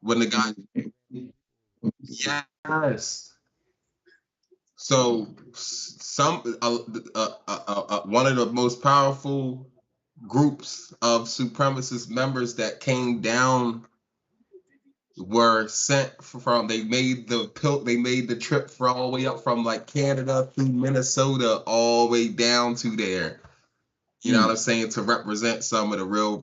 when the guy, yes. So one of the most powerful groups of supremacist members that came down were sent from. They made the trip for all the way up from like Canada through Minnesota all the way down to there. You know what I'm saying? To represent some of the real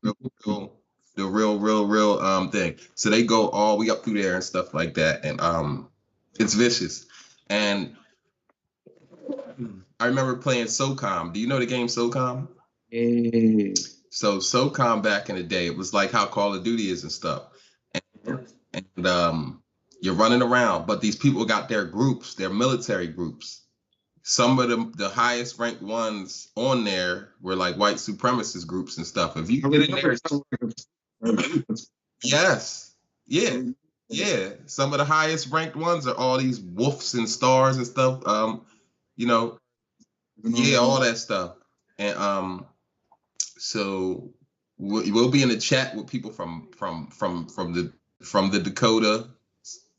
thing. So they go all the way up through there and stuff like that. And it's vicious. And I remember playing SOCOM. Do you know the game SOCOM? Yeah. So SOCOM back in the day, it was like how Call of Duty is and stuff. And you're running around, but these people got their groups, their military groups. Some of the highest ranked ones on there were like white supremacist groups and stuff. If you get in there, yes, yeah. Some of the highest ranked ones are all these wolves and stars and stuff. You know, yeah, all that stuff. And so we'll be in the chat with people from the Dakota,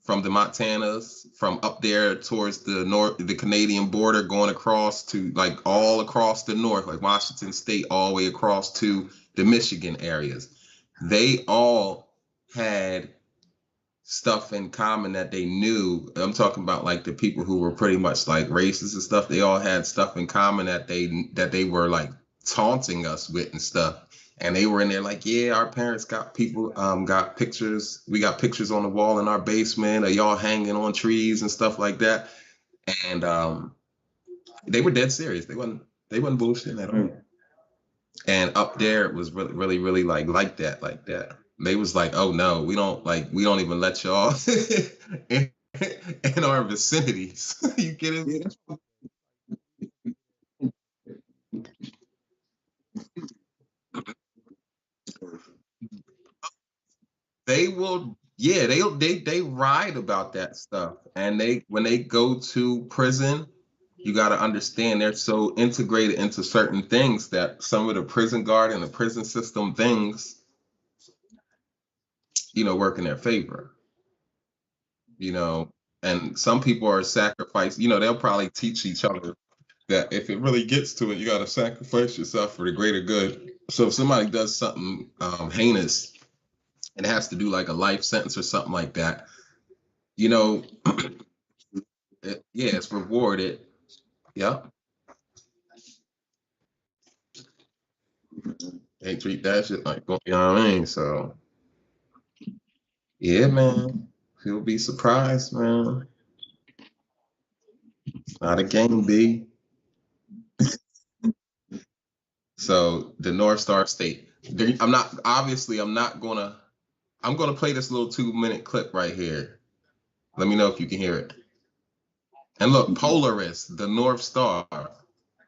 from the Montanas, from up there towards the north, the Canadian border, going across to like all across the north, like Washington State, all the way across to the Michigan areas. They all had stuff in common that they knew. I'm talking about like the people who were pretty much like racist and stuff. They all had stuff in common that they were like taunting us with and stuff. And they were in there like, yeah, our parents got pictures. We got pictures on the wall in our basement of y'all hanging on trees and stuff like that. And they were dead serious. They wasn't bullshitting at all. And up there it was really like that. They was like, oh no, we don't even let y'all in our vicinities. You kidding me? They will, yeah, they write about that stuff. And when they go to prison, you got to understand they're so integrated into certain things that some of the prison guard and the prison system things, work in their favor. And some people are sacrificed. They'll probably teach each other that if it really gets to it, you got to sacrifice yourself for the greater good. So if somebody does something heinous and has to do like a life sentence or something like that, it's rewarded. Yep. They treat that shit like, you know what I mean? So, yeah, man. You'll be surprised, man. Not a game, B. So the North Star State. I'm gonna play this little 2-minute clip right here. Let me know if you can hear it. And look, Polaris, the North Star.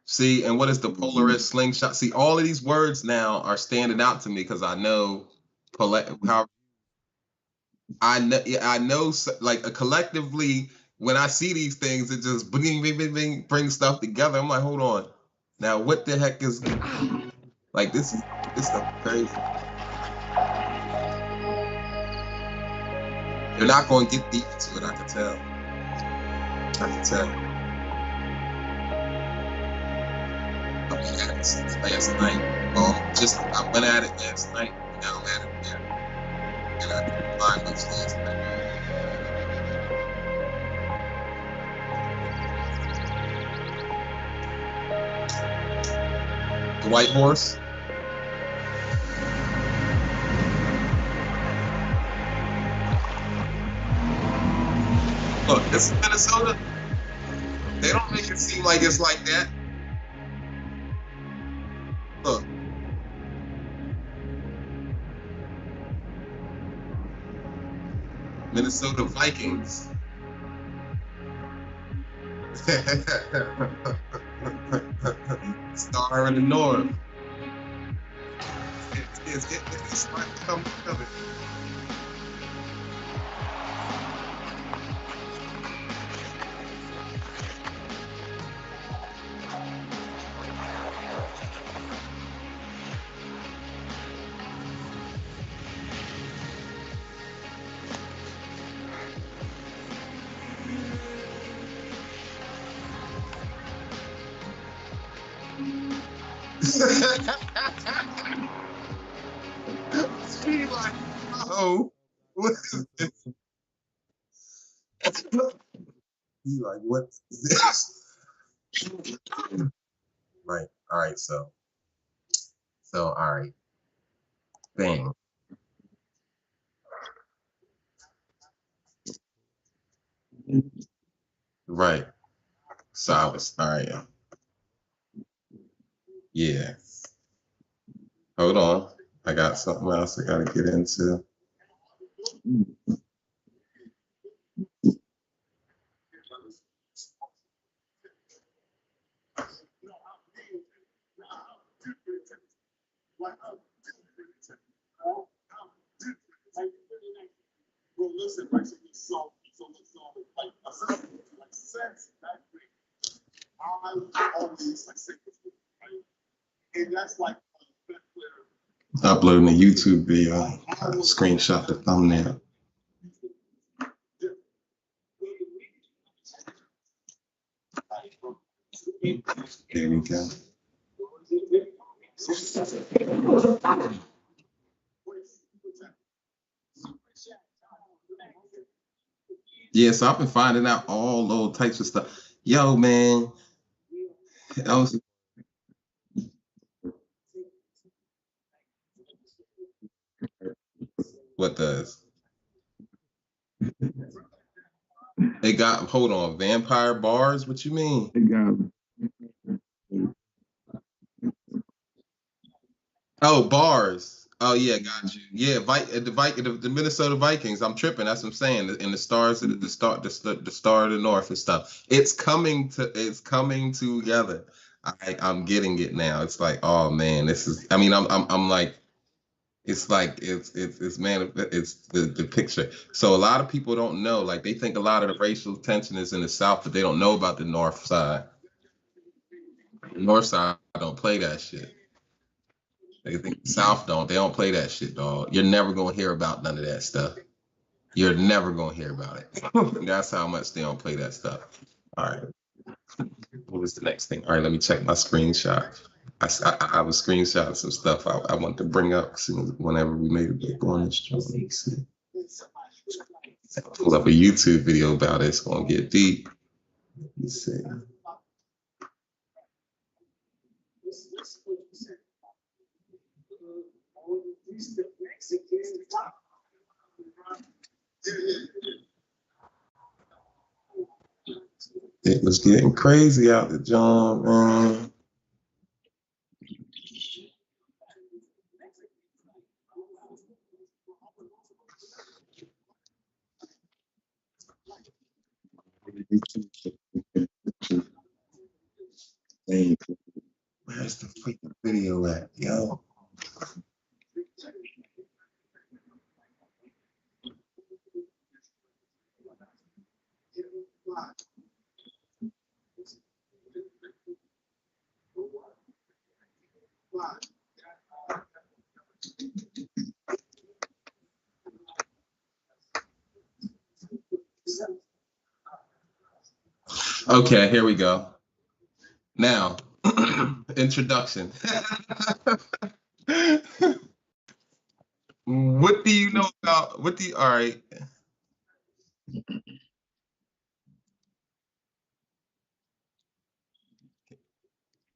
See, and what is the Polaris slingshot? See, all of these words now are standing out to me because I know how I know like collectively when I see these things, it just bring stuff together. I'm like, hold on. Now, what the heck is like this stuff is crazy. You're not going to get deep into it, I can tell. Last night. Well, I went at it last night. Now I'm at it again. And I did 5 months last night. The white horse. Look, this is Minnesota. They don't make it seem like it's like that. Look. Minnesota Vikings. Star in the North. It's starting to come together. She like, oh, what is this? He like, what is this? Right. All right. So, all right. Bang. Right. So I was all right. Yeah. Hold on. I got something else I gotta get into. Uploading a YouTube video. I screenshot the thumbnail. There we go. Yeah, so I've been finding out all those types of stuff. Yo, man, I was, what does? They got, hold on, vampire bars? What you mean? They got. Oh, bars. Oh yeah, got you. Yeah, the Minnesota Vikings. I'm tripping. That's what I'm saying. And the stars, the star of the north and stuff. It's coming together. I'm getting it now. It's like, oh man, this is. I mean, I'm like, it's like it's man, it's the picture. So a lot of people don't know. Like they think a lot of the racial tension is in the South, but they don't know about the North side. The North side don't play that shit. They think the South don't. They don't play that shit, dog. You're never gonna hear about none of that stuff. You're never gonna hear about it. That's how much they don't play that stuff. All right. What was the next thing? All right, let me check my screenshot. I was screenshotting some stuff I want to bring up whenever we made a big on this show. Let me see. Pull up a YouTube video about it. It's gonna get deep. Let me see. It was getting crazy out the John, man. Where's the freaking video at, yo? Okay, here we go. Now, introduction. What do you know about all right. Can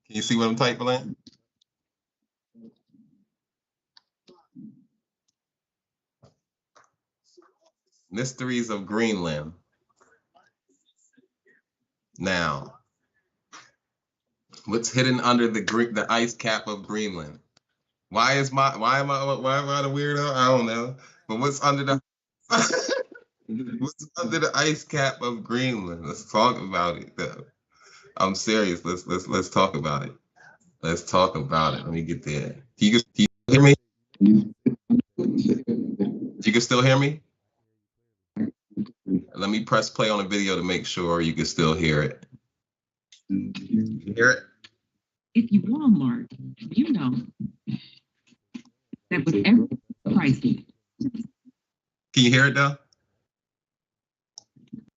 you see what I'm typing in? Mysteries of Greenland. Now, what's hidden under the ice cap of Greenland? Why am I the weirdo? I don't know. But what's under the what's under the ice cap of Greenland? Let's talk about it though. I'm serious. Let's talk about it. Let's talk about it. Let me get there. Can you hear me? You can still hear me? Let me press play on the video to make sure you can still hear it. You hear it? If you Walmart, you know that with every pricing. Can you hear it though?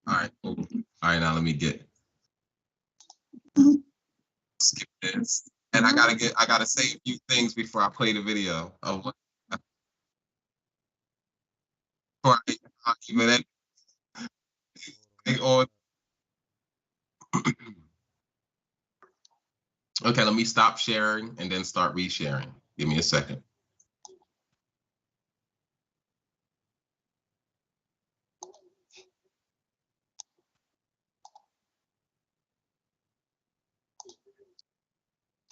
All right, cool. All right, now let me skip this. And I gotta say a few things before I play the video of what before I even on. Okay, let me stop sharing and then start resharing. Give me a second.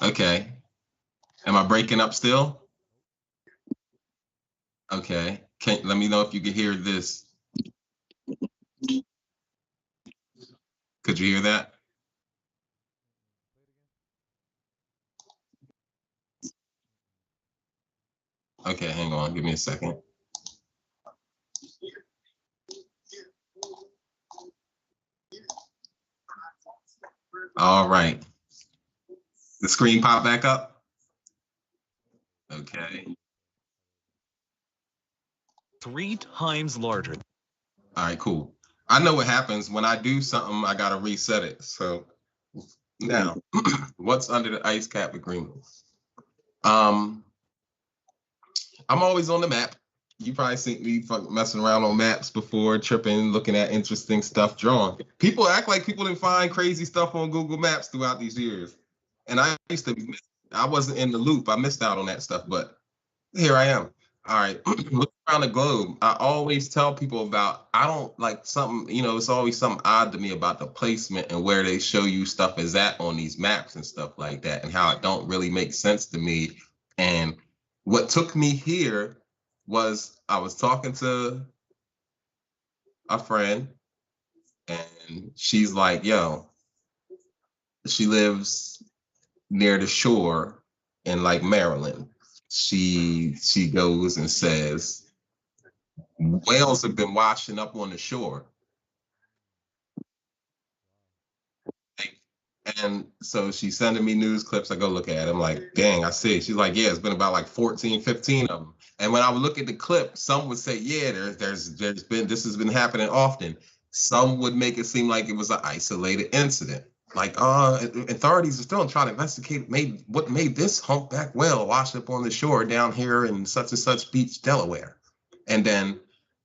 Okay. Am I breaking up still? Okay. Let me know if you can hear this. Could you hear that? Okay, hang on. Give me a second. All right. The screen pop back up? Okay. 3 times larger. All right, cool. I know what happens when I do something, I gotta reset it. So now, what's under the ice cap agreement? I'm always on the map. You probably seen me messing around on maps before, tripping, looking at interesting stuff drawn. People act like people didn't find crazy stuff on Google Maps throughout these years. And I used to, I wasn't in the loop. I missed out on that stuff, but here I am. All right, look around the globe. I always tell people about, I don't like something, it's always something odd to me about the placement and where they show you stuff is at on these maps and stuff like that, and how it don't really make sense to me. And what took me here was I was talking to a friend, and she's like, yo, she lives near the shore in like Maryland. She goes and says whales have been washing up on the shore. And so she's sending me news clips. I go look at it. I'm like, dang, I see. She's like, yeah, it's been about like 14, 15 of them. And when I would look at the clip, some would say, yeah, there's been, this has been happening often. Some would make it seem like it was an isolated incident. Like, authorities are still trying to investigate what made this humpback whale wash up on the shore down here in such and such beach, Delaware. And then,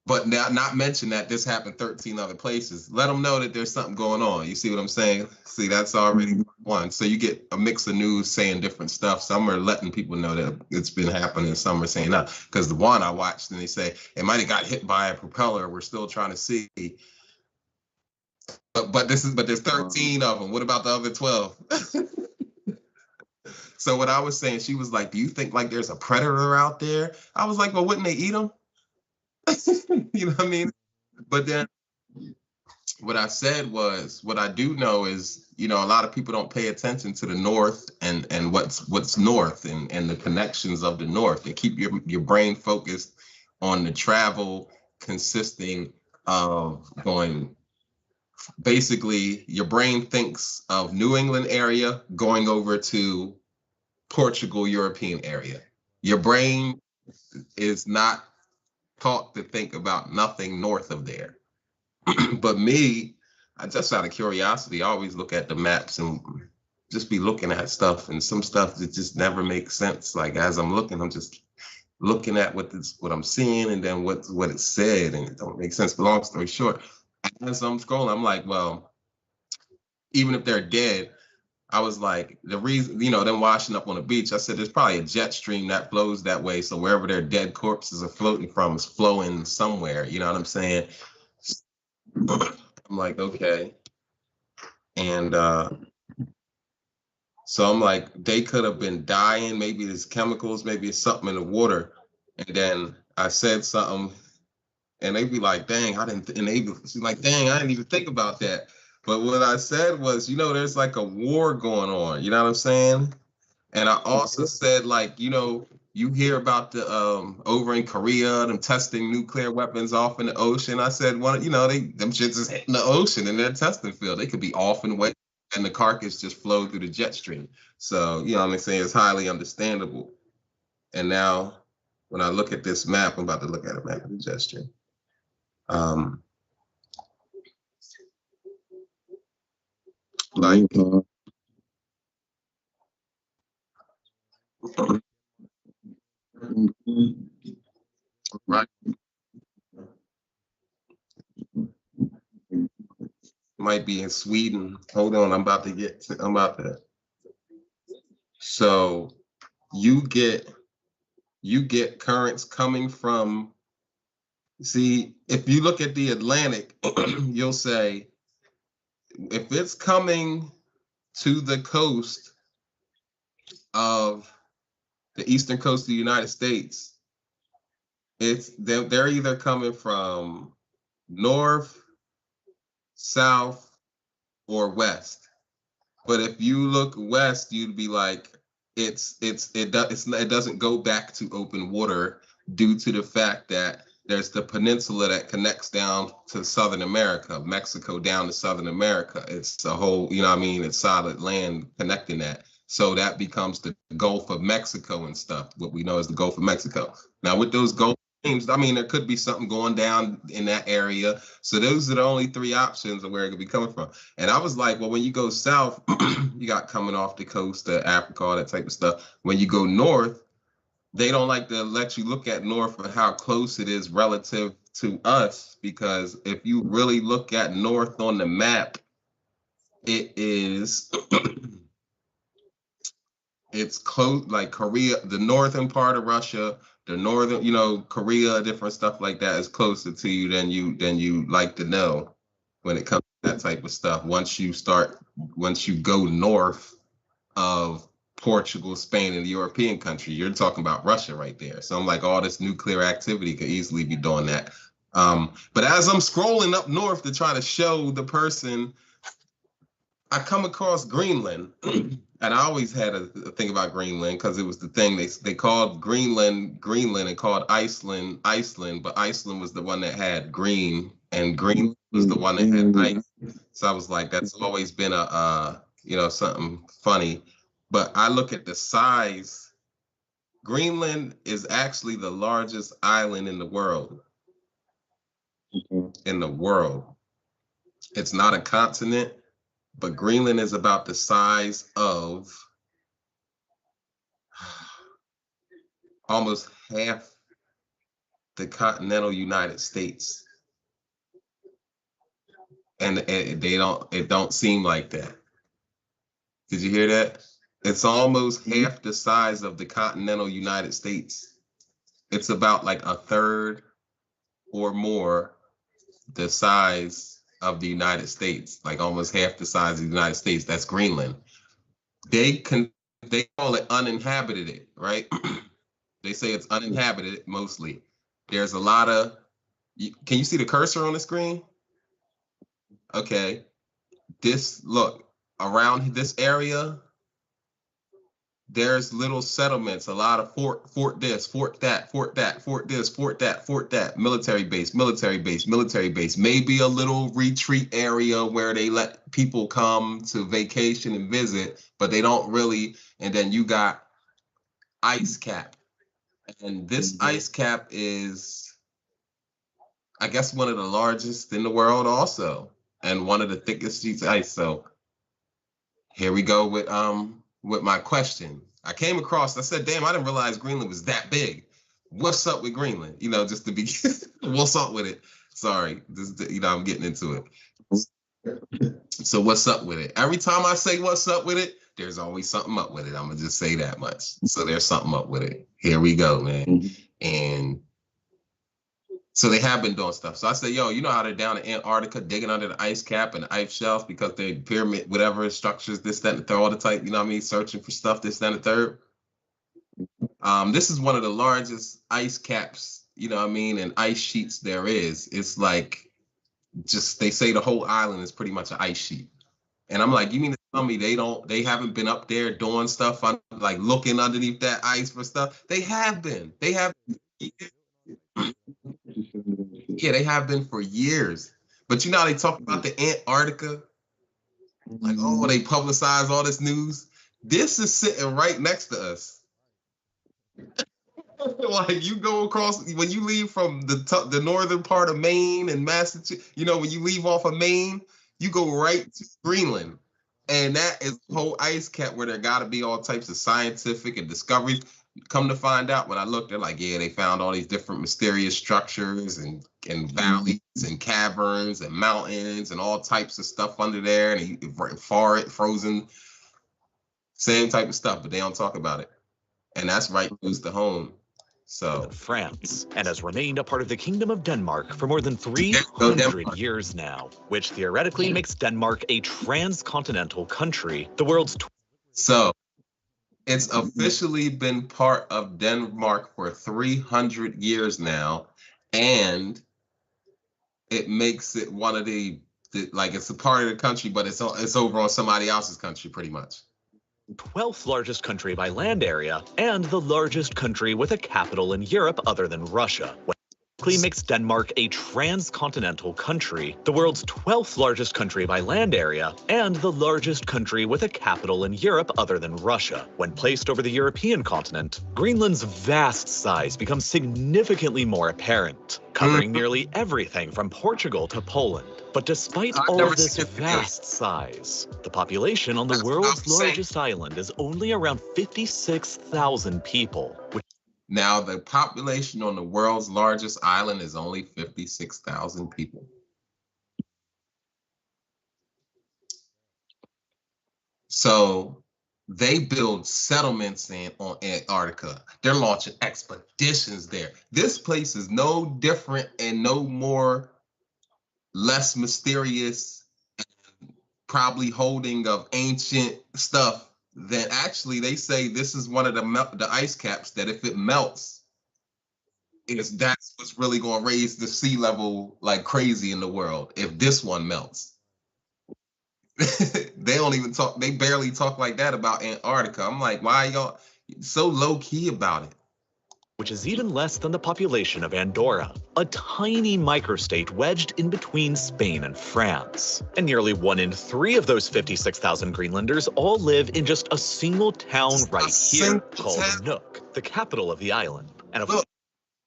but not mention that this happened 13 other places. Let them know that there's something going on. You see what I'm saying? See, that's already one. So you get a mix of news saying different stuff. Some are letting people know that it's been happening. Some are saying no. Because the one I watched, and they say it might have got hit by a propeller. We're still trying to see. But there's 13 of them. What about the other 12? So what I was saying, she was like, do you think like there's a predator out there? I was like, well, wouldn't they eat them? You know what I mean? But then what I said was, what I do know is, a lot of people don't pay attention to the North and what's North and the connections of the North. They keep your brain focused on the travel consisting of going, basically your brain thinks of New England area going over to Portugal, European area. Your brain is not taught to think about nothing north of there. But me, I just out of curiosity, I always look at the maps and just be looking at stuff, and some stuff that just never makes sense. Like as I'm looking, I'm just looking at what I'm seeing, and then what it said, and it don't make sense. But long story short, as I'm scrolling, I'm like, well, even if they're dead, I was like, the reason, them washing up on the beach, I said, there's probably a jet stream that flows that way. So wherever their dead corpses are floating from is flowing somewhere. You know what I'm saying? I'm like, okay. And so I'm like, they could have been dying. Maybe there's chemicals, maybe it's something in the water. And then I said something, and they'd be like, dang, I didn't, and she's like, dang, I didn't even think about that. But what I said was, there's like a war going on. You know what I'm saying? And I also said, like, you hear about the over in Korea, them testing nuclear weapons off in the ocean. I said, well, them shits is hitting the ocean in their testing field. They could be off and away, and the carcass just flow through the jet stream. So, what I'm saying, it's highly understandable. And now, when I look at this map, I'm about to look at a map of the jet stream. Like, Right. Might be in Sweden. Hold on, I'm about to. So you get currents coming from, see, if you look at the Atlantic, you'll say if it's coming to the coast of the eastern coast of the United States, they're either coming from north, south, or west. But if you look west, you'd be like, it doesn't go back to open water due to the fact that there's the peninsula that connects down to Southern America, Mexico down to Southern America. It's a whole, you know what I mean? It's solid land connecting that. So that becomes the Gulf of Mexico and stuff, what we know as the Gulf of Mexico. Now with those Gulf streams, I mean, there could be something going down in that area. So those are the only three options of where it could be coming from. And I was like, well, when you go south, you got coming off the coast of Africa, all that type of stuff. When you go north, they don't like to let you look at north for how close it is relative to us, because if you really look at north on the map, it is it's close, like Korea, the northern part of Russia, the northern, you know, Korea, different stuff like that is closer to you than you like to know when it comes to that type of stuff. Once you go north of Portugal, Spain, and the European country, you're talking about Russia right there. So I'm like, all this nuclear activity could easily be doing that. But as I'm scrolling up north to try to show the person, I come across Greenland. And I always had a thing about Greenland because it was the thing they called Greenland and called Iceland, but Iceland was the one that had green, and Greenland was the one that had ice. So I was like, that's always been a something funny. But I look at the size. Greenland is actually the largest island in the world. In the world. It's not a continent, but Greenland is about the size of almost half the continental United States. And it don't seem like that. Did you hear that? It's almost half the size of the continental United States. It's about like a third or more the size of the United States, like almost half the size of the United States. That's Greenland. They call it uninhabited, right? They say it's uninhabited mostly. There's a lot of, can you see the cursor on the screen? Okay. Look, around this area, there's little settlements, a lot of fort this, fort that, fort that, fort this, fort that, military base, maybe a little retreat area where they let people come to vacation and visit, but they don't really. And then you got ice cap. And this ice cap is, I guess, one of the largest in the world also, and one of the thickest sheets of ice. So here we go with my question. I came across, I said, damn, I didn't realize Greenland was that big. What's up with Greenland? You know, just to be, what's up with it? Sorry, I'm getting into it. So what's up with it? Every time I say what's up with it, there's always something up with it. I'm gonna just say that much. So there's something up with it. Here we go, man. And so they have been doing stuff. So I said, yo, you know how they're down in Antarctica digging under the ice cap and the ice shelf because they pyramid, whatever structures, this, that, and the third, all the type, you know what I mean, searching for stuff, this, that, and the third. This is one of the largest ice caps, you know what I mean, and ice sheets there is. It's like, just, they say the whole island is pretty much an ice sheet. And I'm like, you mean to tell me they haven't been up there doing stuff, like looking underneath that ice for stuff? They have been. Yeah, they have been for years. But you know how they talk about the Antarctica? Like, oh, they publicize all this news. This is sitting right next to us. Like, you go across, when you leave from the northern part of Maine and Massachusetts, you know, when you leave off of Maine, you go right to Greenland. And that is the whole ice cap where there got to be all types of scientific and discoveries. Come to find out, when I looked, they're like, yeah, they found all these different mysterious structures and valleys and caverns and mountains and all types of stuff under there, and frozen, same type of stuff, but they don't talk about it. And that's right close to home. So France, and has remained a part of the Kingdom of Denmark for more than 300 years now, which theoretically makes Denmark a transcontinental country, the world's. So it's officially been part of Denmark for 300 years now, and it makes it one of the like, it's a part of the country, but it's over on somebody else's country, pretty much. 12th largest country by land area, and the largest country with a capital in Europe other than Russia. Which makes Denmark a transcontinental country, the world's 12th largest country by land area, and the largest country with a capital in Europe other than Russia. When placed over the European continent, Greenland's vast size becomes significantly more apparent, covering nearly everything from Portugal to Poland. But despite all of this vast size, the population on the world's largest island is only around 56,000 people. Now, the population on the world's largest island is only 56,000 people. So they build settlements on Antarctica. They're launching expeditions there. This place is no different and less mysterious, and probably holding of ancient stuff. Then actually they say this is one of the ice caps that if it melts, that's what's really going to raise the sea level like crazy in the world. If this one melts. They don't even talk, they barely talk like that about Antarctica. I'm like, why are y'all so low key about it? Which is even less than the population of Andorra, a tiny microstate wedged in between Spain and France. And nearly 1 in 3 of those 56,000 Greenlanders all live in just a single town right here called Nuuk, the capital of the island. And look,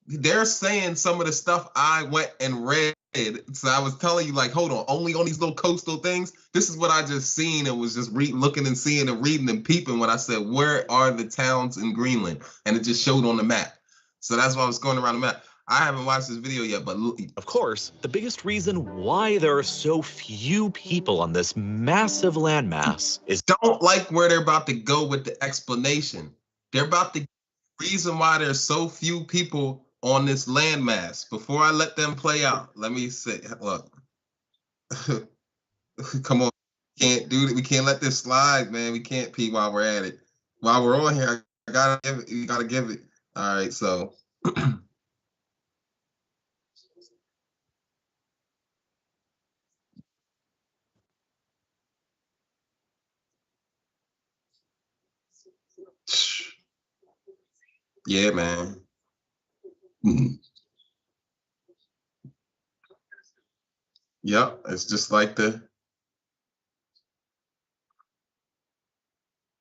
they're saying some of the stuff I went and read. So I was telling you, like, hold on, only on these little coastal things. This is what I just seen and was just looking and seeing and reading and peeping when I said, where are the towns in Greenland? And it just showed on the map. So that's why I was going around the map. I haven't watched this video yet, but look. Of course, the biggest reason why there are so few people on this massive landmass is don't like where they're about to go with the explanation. They're about to reason why there's so few people on this landmass. Before I let them play out, let me say, look. Come on, can't do it. We can't let this slide, man. We can't pee while we're at it. While we're on here, I gotta give it. You gotta give it. All right, so yeah, man. Yep, it's just like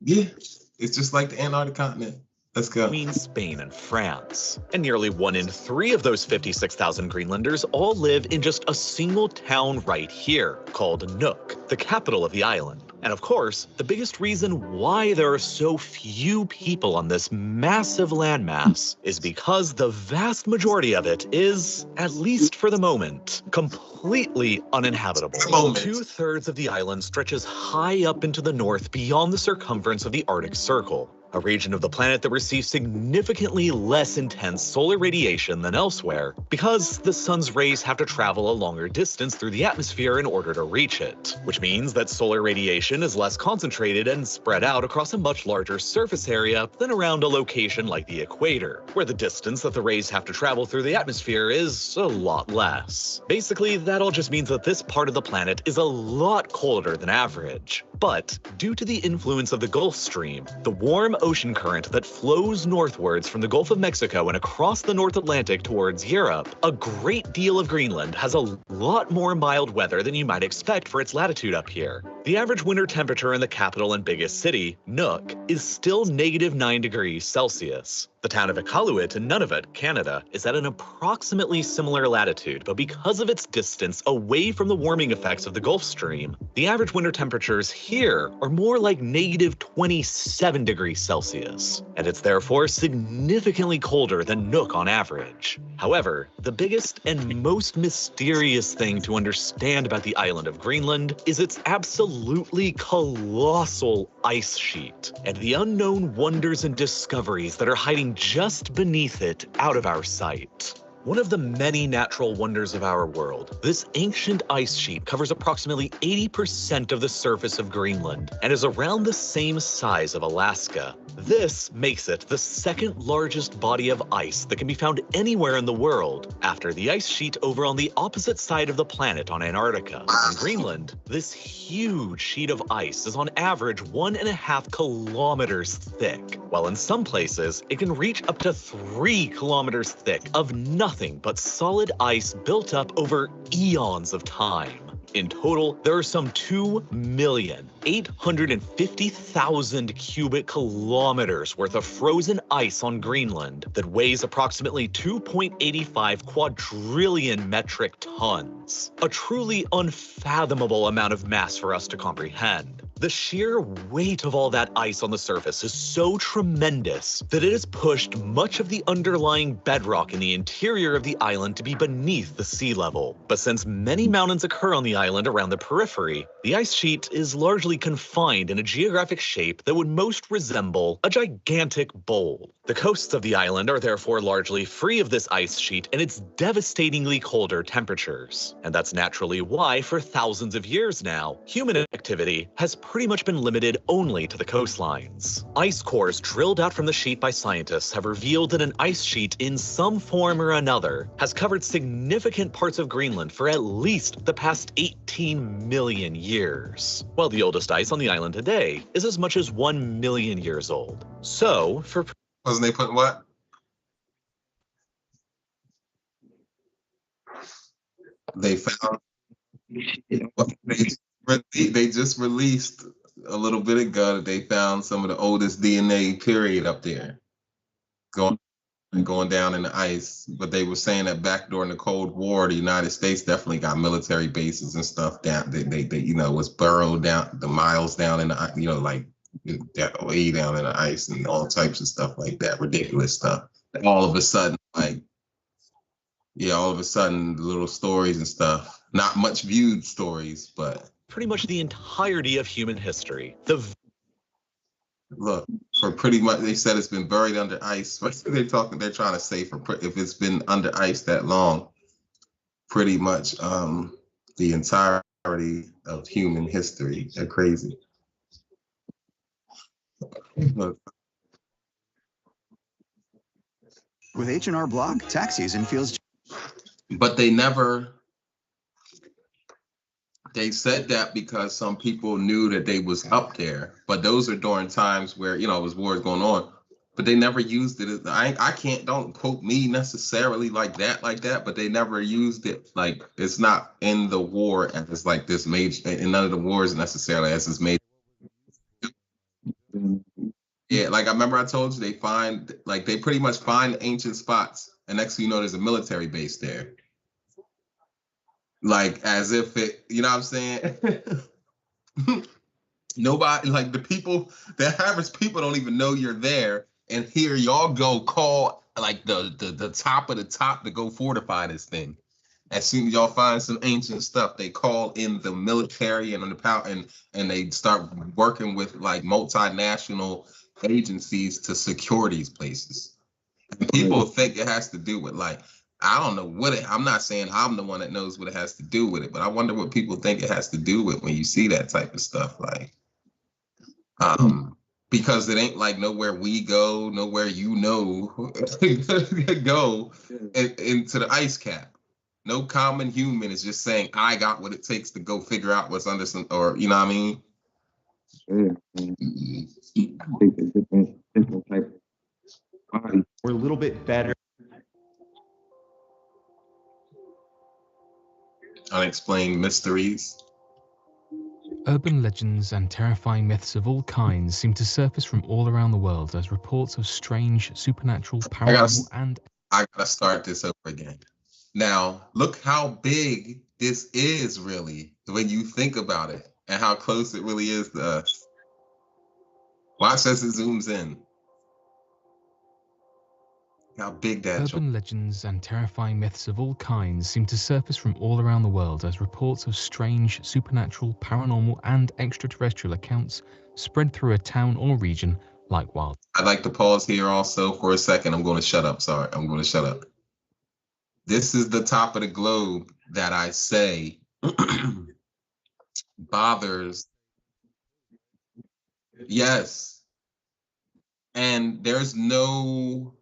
it's just like the Antarctic continent. Let's go. Between Spain and France. And nearly 1 in 3 of those 56,000 Greenlanders all live in just a single town right here, called Nuuk, the capital of the island. And of course, the biggest reason why there are so few people on this massive landmass is because the vast majority of it is, at least for the moment, completely uninhabitable. 2/3 of the island stretches high up into the north beyond the circumference of the Arctic Circle, a region of the planet that receives significantly less intense solar radiation than elsewhere because the sun's rays have to travel a longer distance through the atmosphere in order to reach it, which means that solar radiation is less concentrated and spread out across a much larger surface area than around a location like the equator, where the distance that the rays have to travel through the atmosphere is a lot less. Basically, that all just means that this part of the planet is a lot colder than average. But due to the influence of the Gulf Stream, the warm ocean current that flows northwards from the Gulf of Mexico and across the North Atlantic towards Europe, a great deal of Greenland has a lot more mild weather than you might expect for its latitude up here. The average winter temperature in the capital and biggest city, Nuuk, is still -9 degrees Celsius. The town of Iqaluit in Nunavut, Canada, is at an approximately similar latitude, but because of its distance away from the warming effects of the Gulf Stream, the average winter temperatures here are more like negative 27 degrees Celsius, and it's therefore significantly colder than Nuuk on average. However, the biggest and most mysterious thing to understand about the island of Greenland is its absolutely colossal ice sheet, and the unknown wonders and discoveries that are hiding just beneath it out of our sight. One of the many natural wonders of our world, this ancient ice sheet covers approximately 80% of the surface of Greenland and is around the same size of Alaska. This makes it the second largest body of ice that can be found anywhere in the world, after the ice sheet over on the opposite side of the planet on Antarctica. In Greenland, this huge sheet of ice is on average 1.5 kilometers thick, while in some places it can reach up to 3 kilometers thick of nothing but solid ice built up over eons of time. In total, there are some 2,850,000 cubic kilometers worth of frozen ice on Greenland that weighs approximately 2.85 quadrillion metric tons. A truly unfathomable amount of mass for us to comprehend. The sheer weight of all that ice on the surface is so tremendous that it has pushed much of the underlying bedrock in the interior of the island to be beneath the sea level. But since many mountains occur on the island around the periphery, the ice sheet is largely confined in a geographic shape that would most resemble a gigantic bowl. The coasts of the island are therefore largely free of this ice sheet and its devastatingly colder temperatures. And that's naturally why, for thousands of years now, human activity has pretty much been limited only to the coastlines. Ice cores drilled out from the sheet by scientists have revealed that an ice sheet in some form or another has covered significant parts of Greenland for at least the past 18 million years, while the oldest ice on the island today is as much as 1 million years old. So, for Wasn't they putting what? They found they just released a little bit ago that they found some of the oldest DNA period up there going down in the ice. But they were saying that back during the Cold War, the United States definitely got military bases and stuff down. They was burrowed down the miles down in the like way down in the ice and all types of stuff like that, ridiculous stuff. All of a sudden, all of a sudden, little stories and stuff. Not much viewed stories, but pretty much the entirety of human history, look, for pretty much, they said it's been buried under ice. They're trying to say if it's been under ice that long, pretty much the entirety of human history. They're crazy. Look. With H&R Block, tax season feels... But they said that because some people knew that they was up there, but those are during times where, it was wars going on, but they never used it. Don't quote me necessarily like that, but they never used it. Like, it's not in the war as like this major, in none of the wars necessarily as this major. Yeah, like I remember I told you they pretty much find ancient spots, and next thing you know, there's a military base there. Like, as if it, you know what I'm saying? Nobody, like the average people don't even know you're there. And here y'all go call like the top of the top to go fortify this thing. As soon as y'all find some ancient stuff, they call in the military and the power, and they start working with like multinational agencies to secure these places. And people think it has to do with I don't know I'm not saying I'm the one that knows what it has to do with it, but I wonder what people think it has to do with when you see that type of stuff. Because it ain't like nowhere we go, nowhere go into the ice cap. No common human is just saying, I got what it takes to go figure out what's under some, or, you know what I mean? Different type of body. We're a little bit better. Unexplained mysteries. Urban legends and terrifying myths of all kinds seem to surface from all around the world as reports of strange, supernatural, paranormal, and... I gotta start this over again. Now, look how big this is really when you think about it and how close it really is to us. Watch as it zooms in. How big that Urban legends and terrifying myths of all kinds seem to surface from all around the world as reports of strange, supernatural, paranormal, and extraterrestrial accounts spread through a town or region like wild. I'd like to pause here also for a second. I'm going to shut up. Sorry, I'm going to shut up. This is the top of the globe that I say bothers. Yes. And there's no,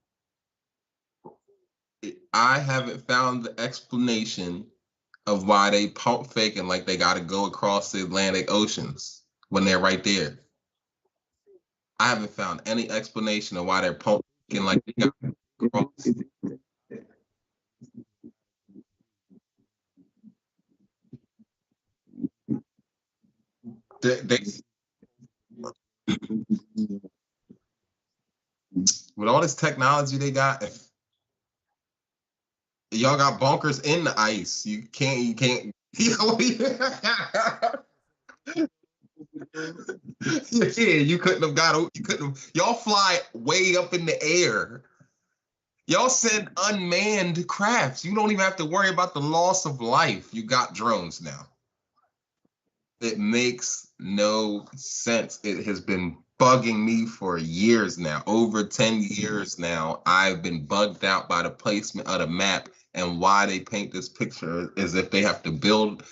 I haven't found the explanation of why they pump faking like they got to go across the Atlantic Oceans when they're right there. I haven't found any explanation of why they're pump faking like they got to cross. With all this technology they got, y'all got bunkers in the ice. You can't. Yeah, you couldn't have. Y'all fly way up in the air. Y'all send unmanned crafts. You don't even have to worry about the loss of life. You got drones now. It makes no sense. It has been bugging me for years now. Over 10 years now, I've been bugged out by the placement of the map and why they paint this picture as if they have to build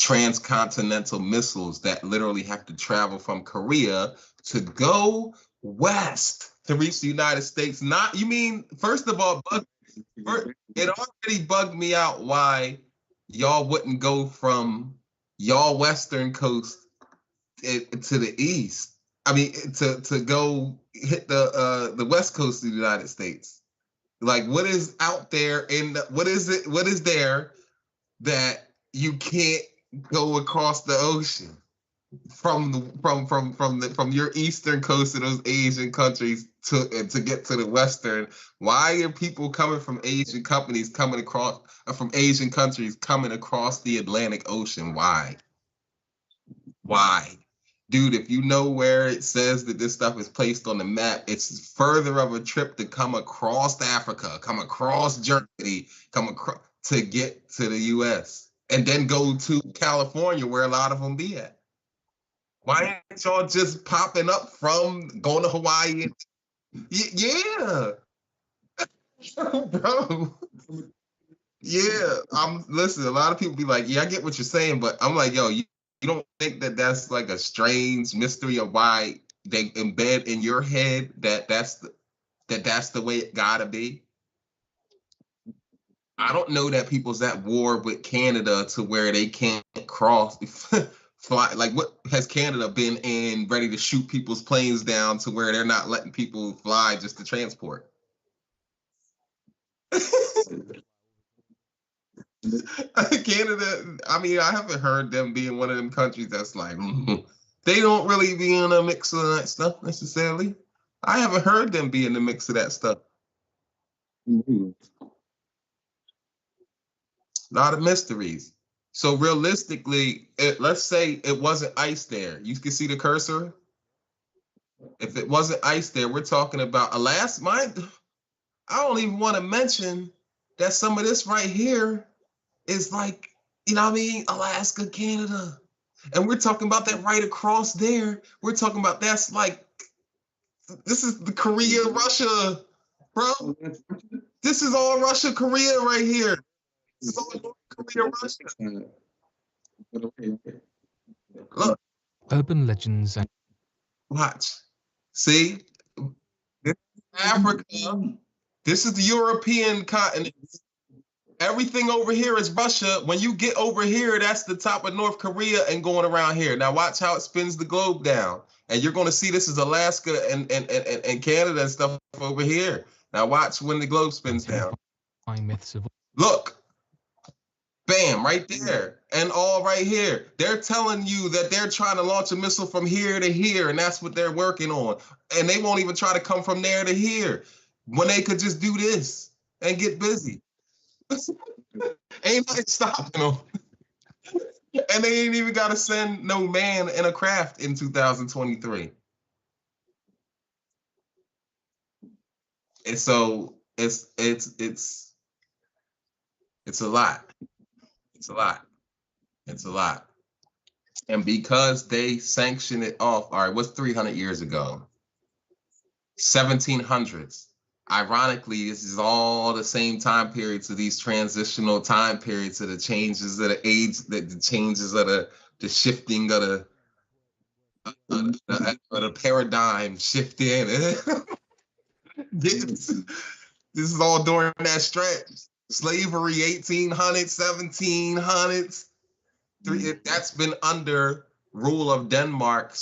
transcontinental missiles that literally have to travel from Korea to go west to reach the United States. Not, you mean, first of all, it already bugged me out why y'all wouldn't go from y'all western coast to the east. I mean, to go hit the west coast of the United States. Like, what is out there what is there that you can't go across the ocean from your eastern coast of those Asian countries to get to the western? Why are people coming from Asian companies coming across from Asian countries coming across the Atlantic Ocean? Why? Dude, if you know where it says that this stuff is placed on the map, it's further of a trip to come across Africa, come across Germany, come across to get to the US, and then go to California where a lot of them be at. Why ain't y'all just popping up from going to Hawaii? Yeah. Bro. Yeah, listen, a lot of people be like, yeah, I get what you're saying, but I'm like, yo, you don't think that that's like a strange mystery of why they embed in your head that that's the way it gotta be? I don't know that people's at war with Canada to where they can't cross fly. Like, what has Canada been in ready to shoot people's planes down to where they're not letting people fly just to transport? Canada, I mean, I haven't heard them being one of them countries that's like, they don't really be in a mix of that stuff necessarily. I haven't heard them be in the mix of that stuff. A lot of mysteries. So realistically, let's say it wasn't ice there. You can see the cursor. If it wasn't ice there, we're talking about Alaska. I don't even want to mention that some of this right here is like, you know what I mean? Alaska, Canada. And we're talking about that right across there. We're talking about that's like, this is the Korea, Russia, bro. This is all Russia, Korea right here. This is all North Korea, Russia. Look. Urban legends and... Watch. See? This is Africa. This is the European continent. Everything over here is Russia. When you get over here, that's the top of North Korea and going around here. Now watch how it spins the globe down. And you're going to see this is Alaska and Canada and stuff over here. Now watch when the globe spins down. Look. Bam, right there. And all right here. They're telling you that they're trying to launch a missile from here to here, and that's what they're working on. And they won't even try to come from there to here when they could just do this and get busy. Ain't nothing stopping them. And they ain't even got to send no man in a craft in 2023. And so it's a lot. It's a lot. It's a lot. And because they sanction it off, all right, what's 300 years ago? 1700s. Ironically, this is all the same time periods of these transitional time periods of the changes of the age, the changes of the shifting of the paradigm shifting. This is all during that stretch. Slavery, 1800s, 1700s. That's been under rule of Denmark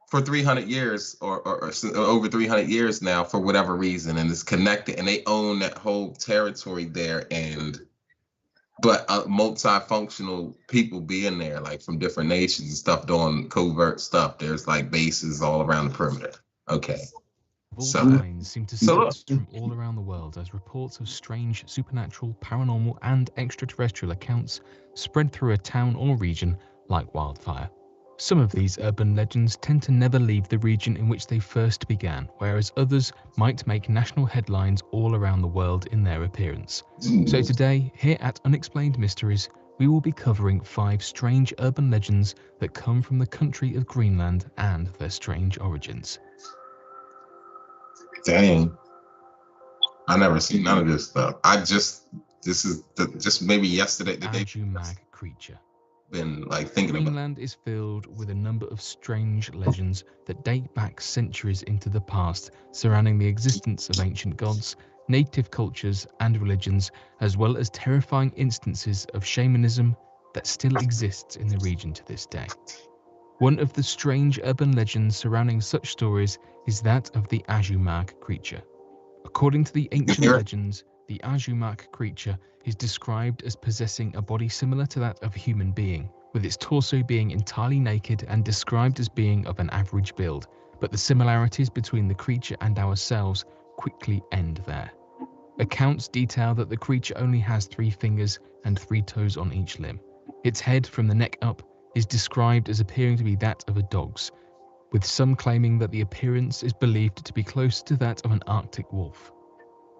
for 300 years or over 300 years now, for whatever reason, and it's connected, and they own that whole territory there. But multifunctional people being there, like from different nations and stuff, doing covert stuff. There's like bases all around the perimeter. Okay. Signs seem to surface from all around the world as reports of strange, supernatural, paranormal, and extraterrestrial accounts spread through a town or region like wildfire. Some of these urban legends tend to never leave the region in which they first began, whereas others might make national headlines all around the world in their appearance. So today, here at Unexplained Mysteries, we will be covering 5 strange urban legends that come from the country of Greenland and their strange origins. Dang. I never seen none of this stuff. This is just maybe yesterday, the day yaoMro creature. Been like thinking about. Greenland is filled with a number of strange legends that date back centuries into the past, surrounding the existence of ancient gods, native cultures and religions, as well as terrifying instances of shamanism that still exists in the region to this day. One of the strange urban legends surrounding such stories is that of the yaoMro creature. According to the ancient legends, the yaoMro creature is described as possessing a body similar to that of a human being, with its torso being entirely naked and described as being of an average build, but the similarities between the creature and ourselves quickly end there. Accounts detail that the creature only has 3 fingers and 3 toes on each limb. Its head from the neck up is described as appearing to be that of a dog's, with some claiming that the appearance is believed to be closer to that of an Arctic wolf.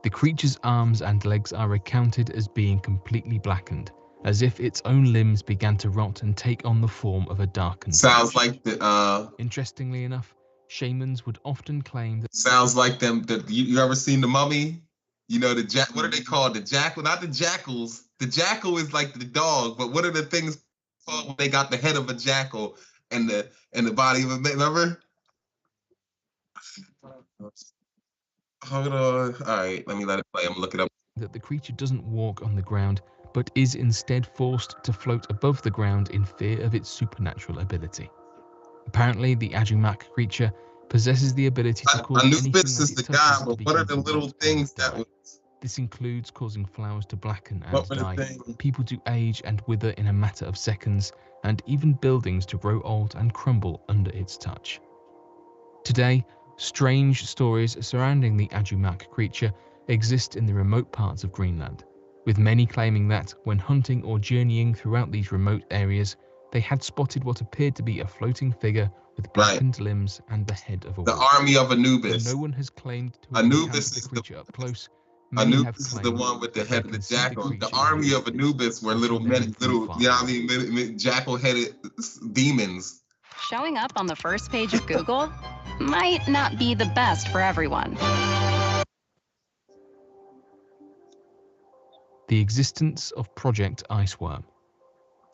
The creature's arms and legs are recounted as being completely blackened, as if its own limbs began to rot and take on the form of a darkened. Sounds like the Interestingly enough, shamans would often claim that. Sounds like them. You ever seen the Mummy? You know what are they called? The jackal, not the jackals. The jackal is like the dog, but what are the things called when they got the head of a jackal and the body of a man? Remember? Hold on. All right, let me let it play. I'm gonna look it up. That the creature doesn't walk on the ground, but is instead forced to float above the ground in fear of its supernatural ability. Apparently, the yaoMro creature possesses the ability to cause anything that is the it guy, touches but to what are begin the to little rot things and that die. was? This includes causing flowers to blacken and What were the die, things? people to age and wither in a matter of seconds, and even buildings to grow old and crumble under its touch. Today, strange stories surrounding the yaoMro creature exist in the remote parts of Greenland, with many claiming that, when hunting or journeying throughout these remote areas, they had spotted what appeared to be a floating figure with blackened limbs and the head of a wolf. Army of Anubis. Though no one has claimed to have Anubis encountered is the creature up close, many have Anubis is claimed the one with the that they head of the can see jackal. The creature army in of distance, Anubis were watching them from you know far what I away. mean, jackal-headed demons. Showing up on the first page of Google might not be the best for everyone. The existence of Project Iceworm.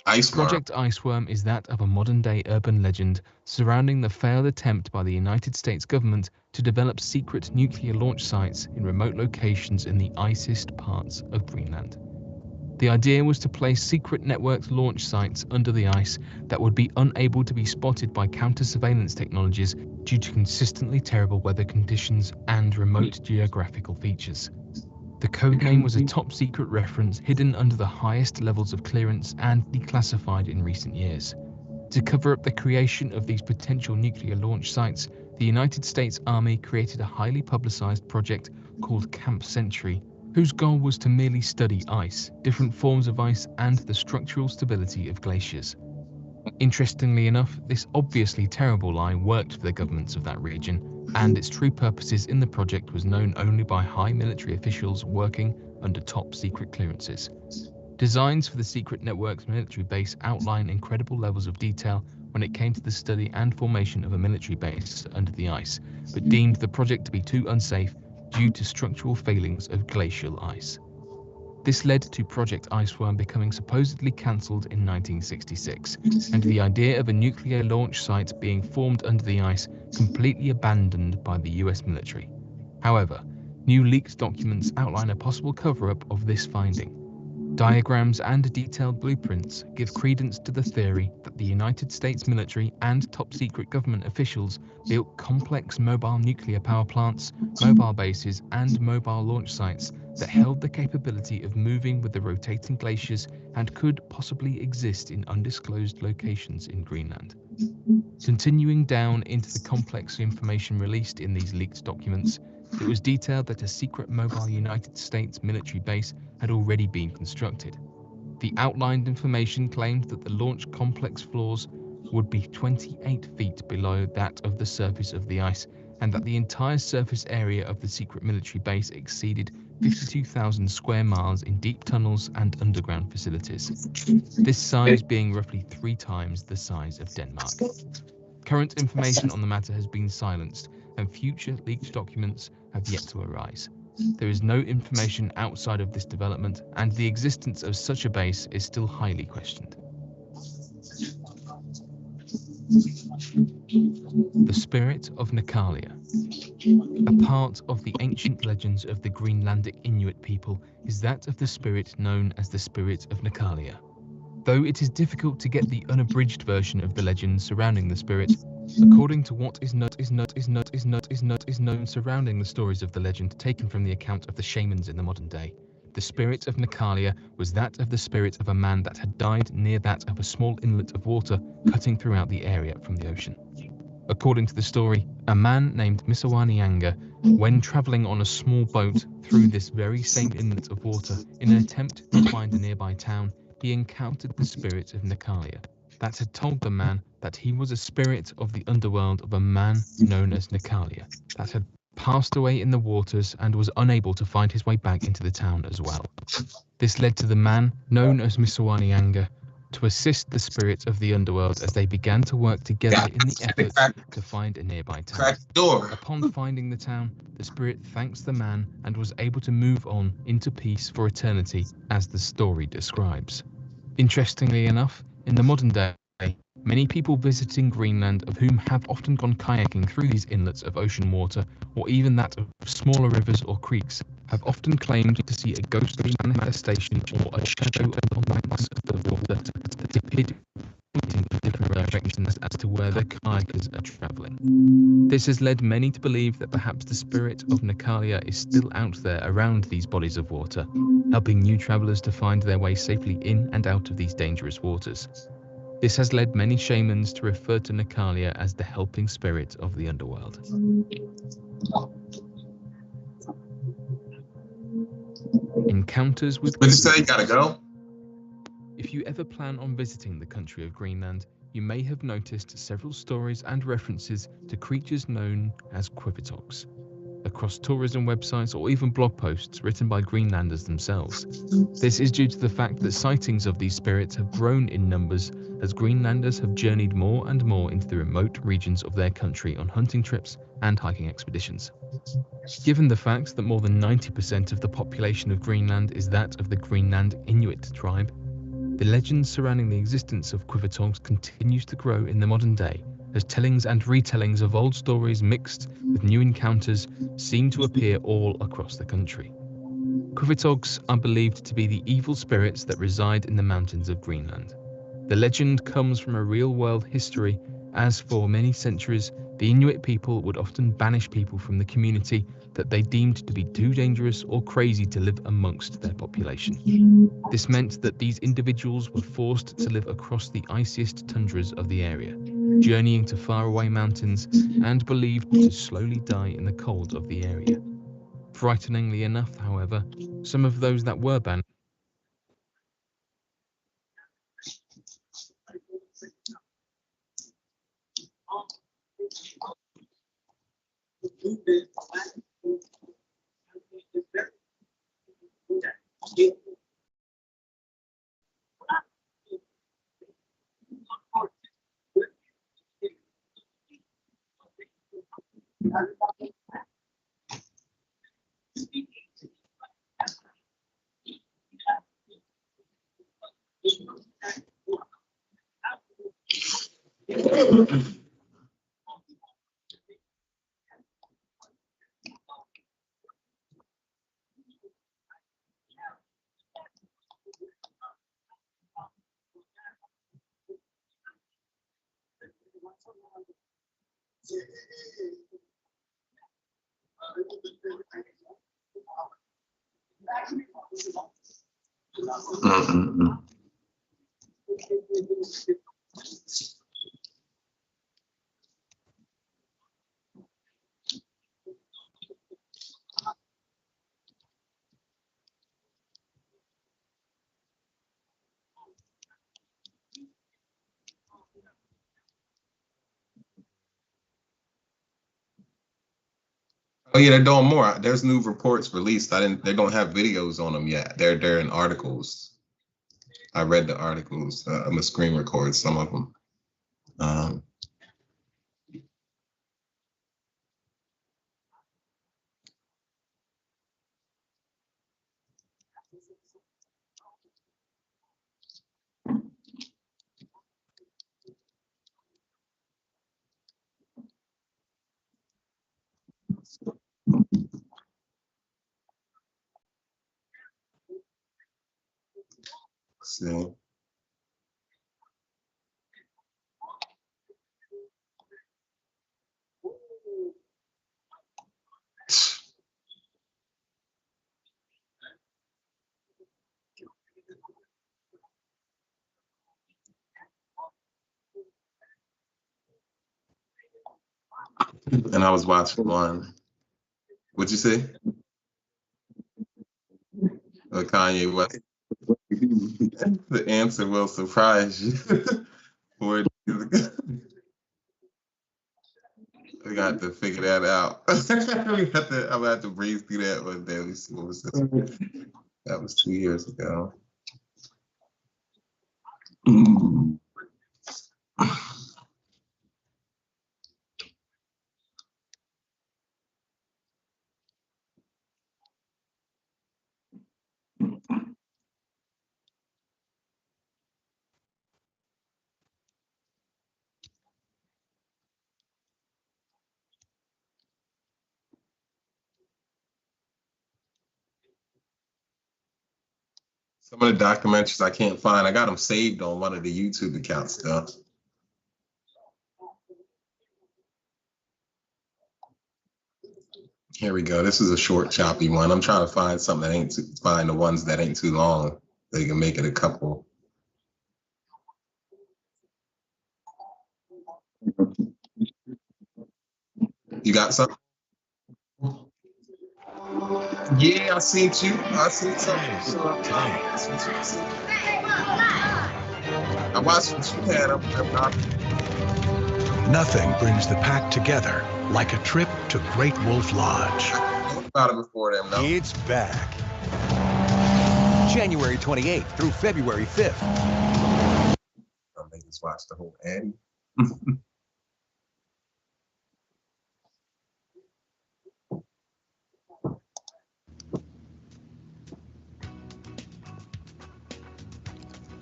Iceworm. Project Iceworm is that of a modern-day urban legend surrounding the failed attempt by the United States government to develop secret nuclear launch sites in remote locations in the icest parts of Greenland. The idea was to place secret networked launch sites under the ice that would be unable to be spotted by counter-surveillance technologies due to consistently terrible weather conditions and remote geographical features. The code name was a top-secret reference hidden under the highest levels of clearance and declassified in recent years. To cover up the creation of these potential nuclear launch sites, the United States Army created a highly publicized project called Camp Century, whose goal was to merely study ice, different forms of ice, and the structural stability of glaciers. Interestingly enough, this obviously terrible lie worked for the governments of that region, and its true purposes in the project was known only by high military officials working under top-secret clearances. Designs for the secret network's military base outline incredible levels of detail when it came to the study and formation of a military base under the ice, but deemed the project to be too unsafe due to structural failings of glacial ice. This led to Project Iceworm becoming supposedly cancelled in 1966, and the idea of a nuclear launch site being formed under the ice completely abandoned by the US military. However, new leaked documents outline a possible cover-up of this finding. Diagrams and detailed blueprints give credence to the theory that the United States military and top-secret government officials built complex mobile nuclear power plants, mobile bases, and mobile launch sites that held the capability of moving with the rotating glaciers and could possibly exist in undisclosed locations in Greenland. Continuing down into the complex information released in these leaked documents, it was detailed that a secret mobile United States military base had already been constructed. The outlined information claimed that the launch complex floors would be 28 feet below that of the surface of the ice, and that the entire surface area of the secret military base exceeded 52,000 square miles in deep tunnels and underground facilities, this size being roughly 3 times the size of Denmark. Current information on the matter has been silenced, and future leaked documents have yet to arise. There is no information outside of this development, and the existence of such a base is still highly questioned. The spirit of Nakalia. A part of the ancient legends of the Greenlandic Inuit people is that of the spirit known as the spirit of Nakalia. Though it is difficult to get the unabridged version of the legend surrounding the spirit, according to what is known surrounding the stories of the legend taken from the account of the shamans in the modern day, the spirit of Nakalia was that of the spirit of a man that had died near that of a small inlet of water cutting throughout the area from the ocean. According to the story, a man named Misawanianga, when travelling on a small boat through this very same inlet of water in an attempt to find a nearby town, he encountered the spirit of Nakalia that had told the man that he was a spirit of the underworld of a man known as Nakalia that had passed away in the waters and was unable to find his way back into the town as well. This led to the man known as Misawanianga to assist the spirits of the underworld as they began to work together in the effort to find a nearby town. Upon finding the town, the spirit thanks the man and was able to move on into peace for eternity, as the story describes. Interestingly enough, in the modern day, many people visiting Greenland, of whom have often gone kayaking through these inlets of ocean water, or even that of smaller rivers or creeks, have often claimed to see a ghostly manifestation or a shadow on the banks of the water that appeared pointing in different directions as to where the kayakers are travelling. This has led many to believe that perhaps the spirit of Nakalia is still out there around these bodies of water, helping new travellers to find their way safely in and out of these dangerous waters. This has led many shamans to refer to Nakalia as the helping spirit of the underworld. Encounters with... What did you say? Gotta go? If you ever plan on visiting the country of Greenland, you may have noticed several stories and references to creatures known as Quivitogs across tourism websites or even blog posts written by Greenlanders themselves. This is due to the fact that sightings of these spirits have grown in numbers as Greenlanders have journeyed more and more into the remote regions of their country on hunting trips and hiking expeditions. Given the fact that more than 90% of the population of Greenland is that of the Greenland Inuit tribe, the legend surrounding the existence of Quivitogs continues to grow in the modern day, as tellings and retellings of old stories mixed with new encounters seem to appear all across the country. Quivitogs are believed to be the evil spirits that reside in the mountains of Greenland. The legend comes from a real-world history as for many centuries, the Inuit people would often banish people from the community that they deemed to be too dangerous or crazy to live amongst their population. This meant that these individuals were forced to live across the iciest tundras of the area, journeying to faraway mountains and believed to slowly die in the cold of the area. Frighteningly enough, however, some of those that were banished Mm-mm-mm. Oh yeah, they're doing more. There's new reports released. They don't have videos on them yet. They're in articles. I read the articles. I'm gonna screen record some of them. See. And I was watching one. What'd you say? Kanye West. The answer will surprise you. 4 days ago. We got to figure that out. I'm gonna have to breeze through that one day. Let me see, what was this? That was 2 years ago. Some of the documentaries I can't find. I got them saved on one of the YouTube accounts though. Here we go. This is a short, choppy one. I'm trying to find something that find the ones that ain't too long. They can make it a couple. You got something? Yeah, I seen you. I seen something. I watched what you had up there. Nothing brings the pack together like a trip to Great Wolf Lodge. What about it before them, no? It's back. January 28th through February 5th. I just watched the whole Addy.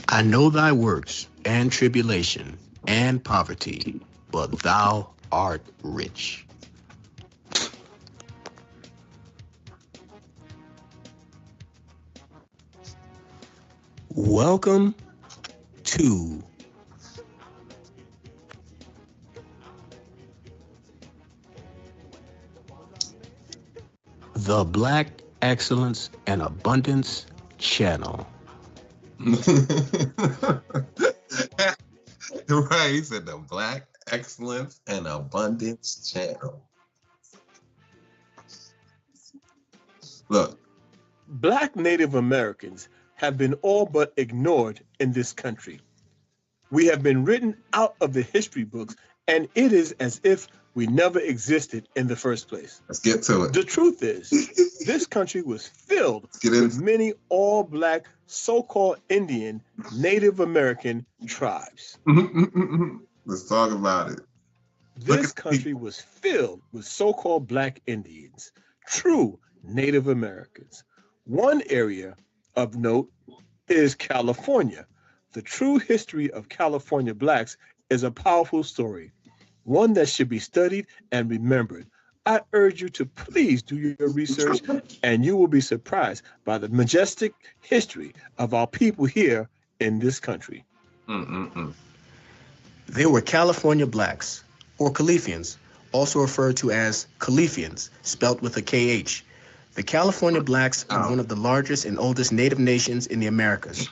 I know thy works and tribulation and poverty, but thou art rich. Welcome to The Black Excellence and Abundance Channel. Right, he said the Black Excellence and Abundance Channel. Look. Black Native Americans have been all but ignored in this country. We have been written out of the history books, and it is as if we never existed in the first place. Let's get to it. The truth is, this country was filled with many all-Black, so-called Indian, Native American tribes. Let's talk about it. This country was filled with so-called Black Indians, true Native Americans. One area of note is California. The true history of California Blacks is a powerful story, one that should be studied and remembered. I urge you to please do your research, and you will be surprised by the majestic history of our people here in this country. They were California Blacks, or Califians, also referred to as Califians, spelt with a KH. The California Blacks are one of the largest and oldest native nations in the Americas.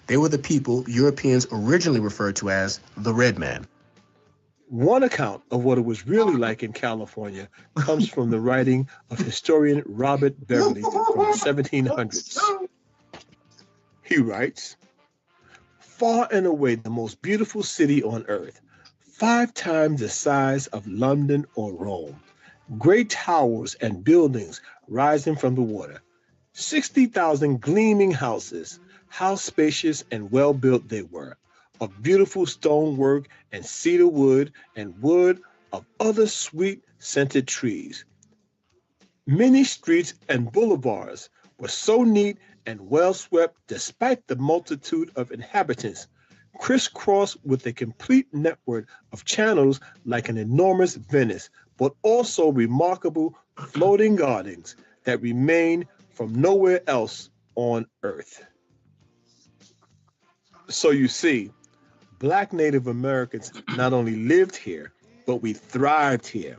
They were the people Europeans originally referred to as the Red Man. One account of what it was really like in California comes from the writing of historian Robert Beverly from the 1700s. He writes, "Far and away the most beautiful city on earth, 5 times the size of London or Rome, great towers and buildings rising from the water, 60,000 gleaming houses. How spacious and well built they were, of beautiful stonework and cedar wood and wood of other sweet scented trees. Many streets and boulevards were so neat and well swept despite the multitude of inhabitants, crisscrossed with a complete network of channels like an enormous Venice, but also remarkable floating gardens that remain from nowhere else on earth." So you see, Black Native Americans not only lived here, but we thrived here.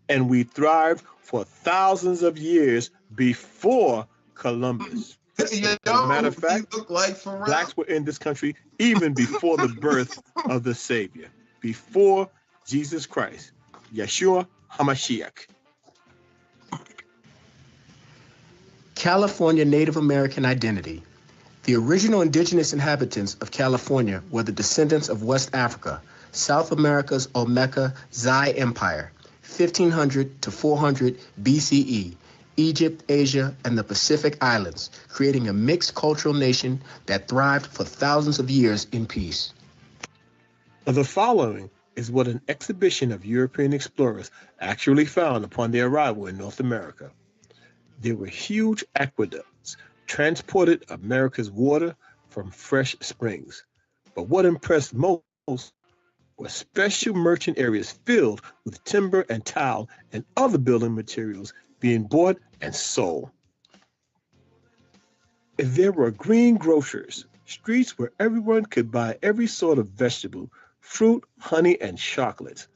And we thrived for thousands of years before Columbus. As a matter of fact, Blacks were in this country even before the birth of the Savior, before Jesus Christ, Yeshua HaMashiach. California Native American identity. The original indigenous inhabitants of California were the descendants of West Africa, South America's Olmeca Zai Empire, 1500 to 400 BCE, Egypt, Asia, and the Pacific Islands, creating a mixed cultural nation that thrived for thousands of years in peace. The following is what an exhibition of European explorers actually found upon their arrival in North America. There were huge aqueducts transported America's water from fresh springs. But what impressed most were special merchant areas filled with timber and tile and other building materials being bought and sold. There were green grocers, streets where everyone could buy every sort of vegetable, fruit, honey, and chocolates.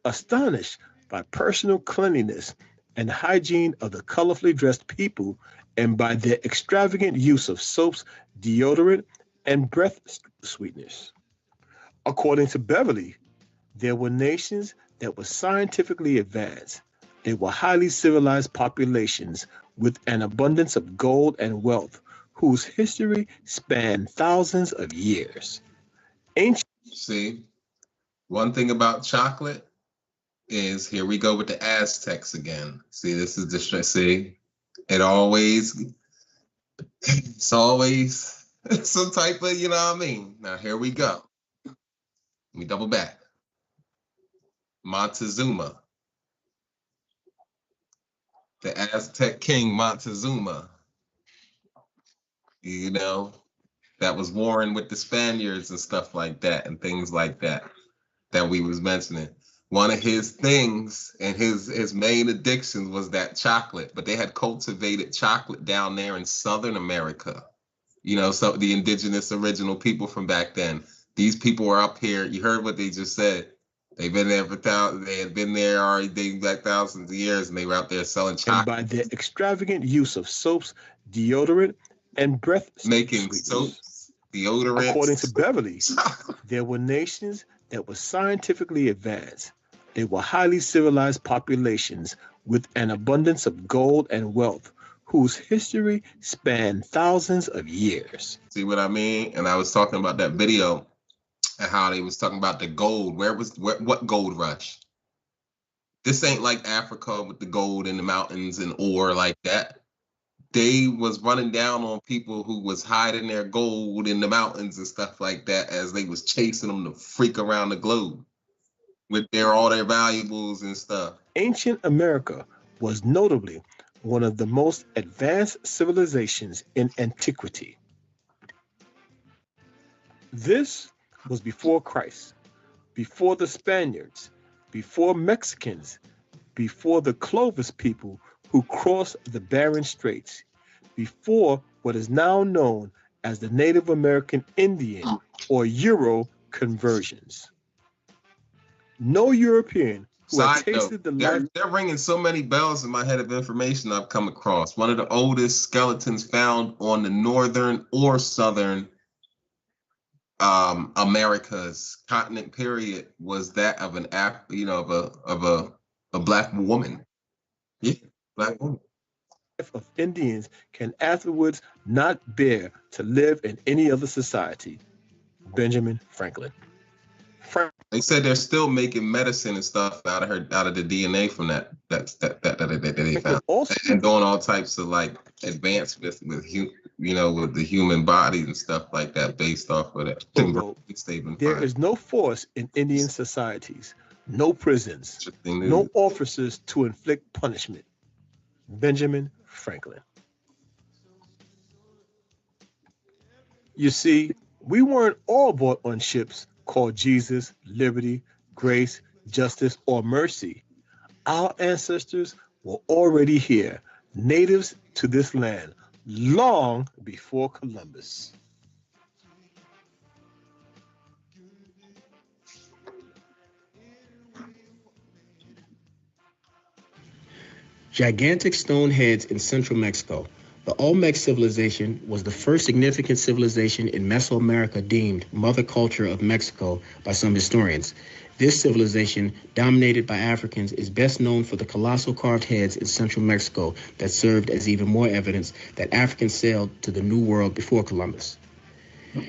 Astonished by personal cleanliness and hygiene of the colorfully dressed people, and by their extravagant use of soaps, deodorant, and breath sweeteners. According to Beverly, there were nations that were scientifically advanced. They were highly civilized populations with an abundance of gold and wealth, whose history spanned thousands of years. See, one thing about chocolate is, here we go with the Aztecs again. See, this is the, see, it's always some type of, you know what I mean? Now, here we go. Let me double back. Montezuma. The Aztec king Montezuma. You know, that was warring with the Spaniards and stuff like that and things like that, that we was mentioning. One of his things and his main addictions was that chocolate, but they had cultivated chocolate down there in Southern America. You know, so the indigenous original people from back then, these people were up here. You heard what they just said. They've been there for thousands. They had been there already dating back thousands of years, and they were out there selling And chocolate. by their extravagant use of soaps, deodorant, and breath Making sweeteners. soaps, deodorants. According to Beverly, there were nations that were scientifically advanced. They were highly civilized populations with an abundance of gold and wealth, whose history spanned thousands of years. See what I mean? And I was talking about that video and how they was talking about the gold. What gold rush? This ain't like Africa with the gold in the mountains and ore like that. They was running down on people who was hiding their gold in the mountains and stuff like that as they was chasing them to freak around the globe with all their valuables and stuff. Ancient America was notably one of the most advanced civilizations in antiquity. This was before Christ, before the Spaniards, before Mexicans, before the Clovis people who crossed the Bering Straits, before what is now known as the Native American Indian or Euro conversions. No European who had Side note, tasted the life. they're ringing so many bells in my head of information I've come across. One of the oldest skeletons found on the northern or southern America's continent period was that of an a black woman. Yeah, black woman. Of Indians can afterwards not bear to live in any other society. Benjamin Franklin. They said they're still making medicine and stuff out of the DNA from that they found, and doing all types of like advancements with the human body and stuff like that based off of that. There is no force in Indian societies, no prisons, no officers to inflict punishment. Benjamin Franklin. You see, we weren't all brought on ships called Jesus, Liberty, Grace, Justice, or Mercy. Our ancestors were already here, natives to this land, long before Columbus. Gigantic stone heads in central Mexico. The Olmec civilization was the first significant civilization in Mesoamerica deemed mother culture of Mexico by some historians. This civilization, dominated by Africans, is best known for the colossal carved heads in central Mexico that served as even more evidence that Africans sailed to the New World before Columbus.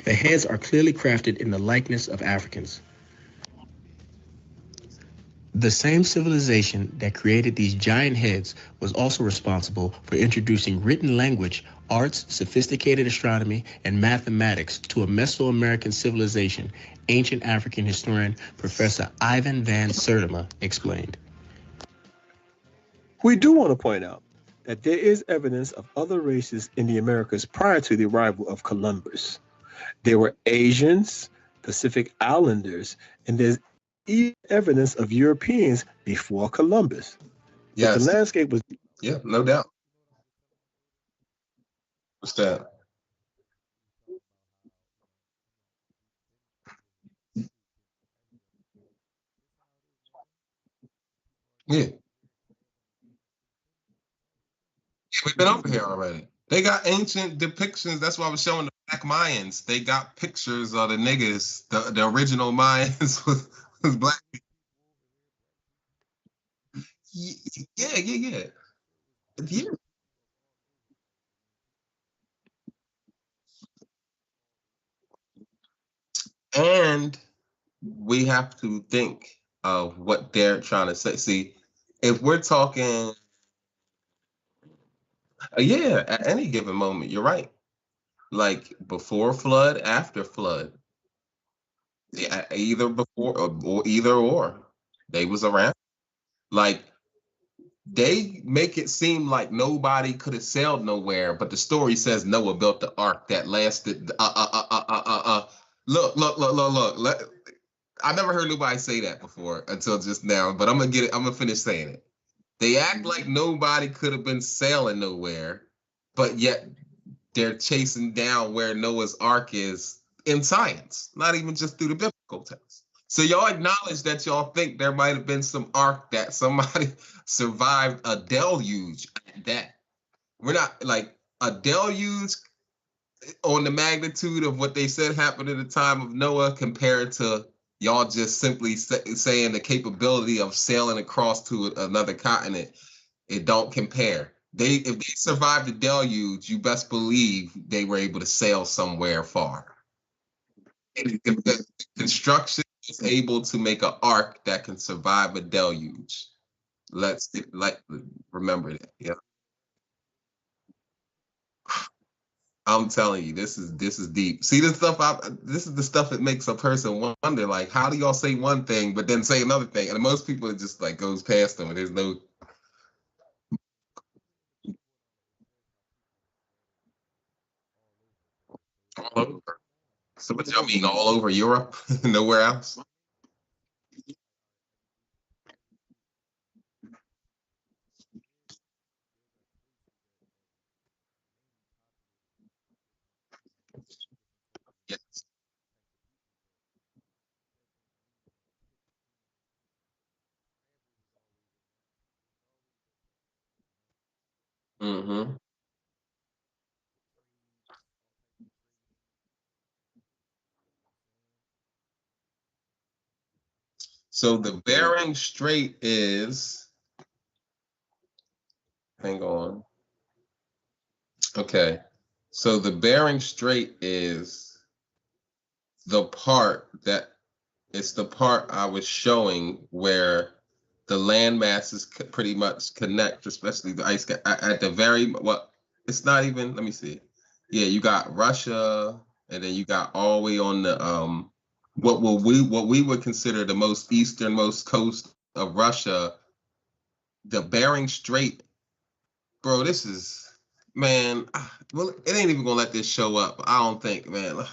The heads are clearly crafted in the likeness of Africans. The same civilization that created these giant heads was also responsible for introducing written language, arts, sophisticated astronomy, and mathematics to a Mesoamerican civilization, ancient African historian Professor Ivan van Sertima explained. We do want to point out that there is evidence of other races in the Americas prior to the arrival of Columbus. There were Asians, Pacific Islanders, and there's even evidence of Europeans before Columbus. Yes. But the landscape was... Yeah, no doubt. What's that? Yeah. We've been over here already. They got ancient depictions. That's why I was showing the Black Mayans. They got pictures of the niggas. The original Mayans was black people. Yeah. And we have to think of what they're trying to say. See, if we're talking, at any given moment, you're right. Like before flood, after flood. Yeah, either before or either or. They was around. Like they make it seem like nobody could have sailed nowhere, but the story says Noah built the ark that lasted. Look. I never heard nobody say that before until just now, but I'm gonna finish saying it. They act like nobody could have been sailing nowhere, but yet they're chasing down where Noah's ark is in science, not even just through the biblical text. So y'all acknowledge that y'all think there might have been some ark that somebody survived a deluge. That we're not like a deluge on the magnitude of what they said happened in the time of Noah compared to y'all just simply saying the capability of sailing across to another continent. It don't compare. If they survived the deluge, you best believe they were able to sail somewhere far. And the construction is able to make an ark that can survive a deluge. Let's remember that. Yeah. I'm telling you, this is deep. See this stuff. This is the stuff that makes a person wonder, like, how do y'all say one thing but then say another thing? And most people, it just like goes past them. And there's no. All over. So what y'all mean? All over Europe? Nowhere else? Yes. Mm-hmm. So the Bering Strait is. Hang on. Okay. So the Bering Strait is the part that it's the part I was showing where the land masses pretty much connect, especially the ice cap at the very well. It's not even. Let me see. Yeah, you got Russia, and then you got all the way on the what we would consider the most easternmost coast of Russia, the Bering Strait. Bro, this is man. Well, it ain't even gonna let this show up. I don't think, man.